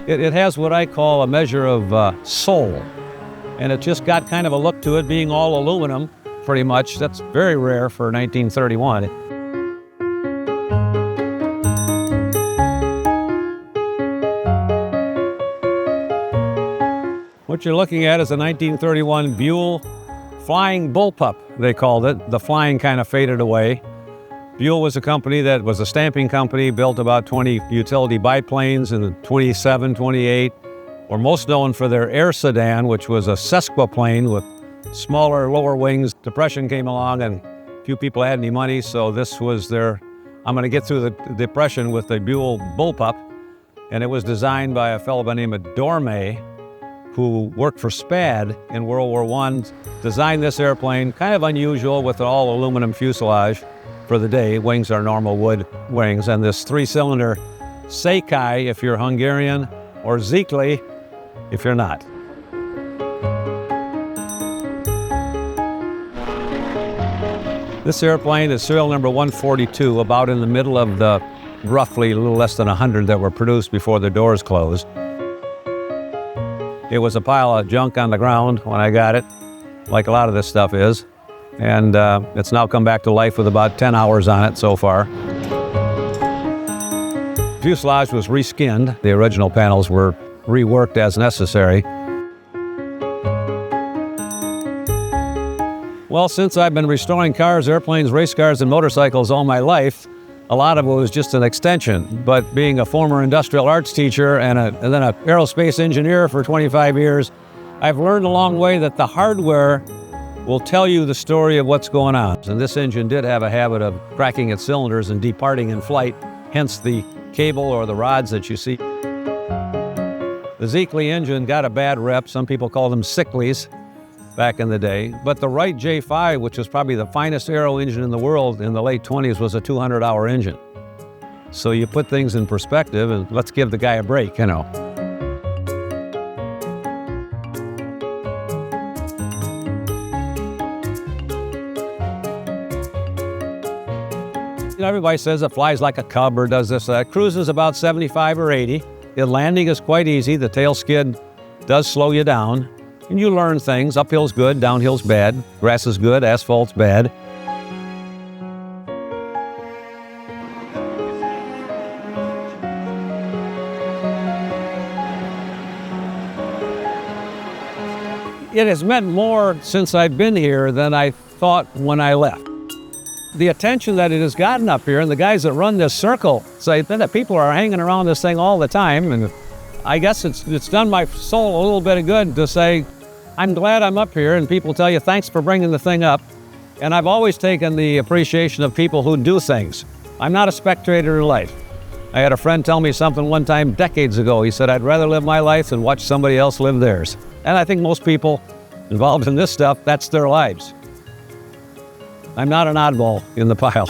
It has what I call a measure of soul, and it just got kind of a look to it being all aluminum, pretty much. That's very rare for 1931. What you're looking at is a 1931 Buhl Flying Bull Pup, they called it. The flying kind of faded away. Buhl was a company that was a stamping company, built about 20 utility biplanes in the 27, 28. Were most known for their air sedan, which was a sesquiplane with smaller, lower wings. Depression came along and few people had any money, so this was their, I'm gonna get through the Depression with the Buhl Bull Pup. And it was designed by a fellow by the name of Dorme, who worked for SPAD in World War I, designed this airplane, kind of unusual with an all aluminum fuselage for the day. Wings are normal wood wings, and this 3-cylinder Székely if you're Hungarian, or Székely if you're not. This airplane is serial number 142, about in the middle of the roughly a little less than 100 that were produced before the doors closed. It was a pile of junk on the ground when I got it, like a lot of this stuff is. And it's now come back to life with about 10 hours on it so far. The fuselage was reskinned. The original panels were reworked as necessary. Well, since I've been restoring cars, airplanes, race cars, and motorcycles all my life, a lot of it was just an extension. But being a former industrial arts teacher and then an aerospace engineer for 25 years, I've learned along the way that the hardware will tell you the story of what's going on. And this engine did have a habit of cracking its cylinders and departing in flight, hence the cable or the rods that you see. The Székely engine got a bad rep. Some people call them sicklies back in the day. But the Wright J5, which was probably the finest aero engine in the world in the late 20s, was a 200-hour engine. So you put things in perspective, and let's give the guy a break, you know. Everybody says it flies like a cub or does this, that. Cruises about 75 or 80. The landing is quite easy. The tail skid does slow you down. And you learn things. Uphill's good, downhill's bad. Grass is good, asphalt's bad. It has meant more since I've been here than I thought when I left. The attention that it has gotten up here, and the guys that run this circle say that people are hanging around this thing all the time, and I guess it's done my soul a little bit of good to say, I'm glad I'm up here, and people tell you, thanks for bringing the thing up. And I've always taken the appreciation of people who do things. I'm not a spectator of life. I had a friend tell me something one time decades ago. He said, I'd rather live my life than watch somebody else live theirs. And I think most people involved in this stuff, that's their lives. I'm not an oddball in the pile.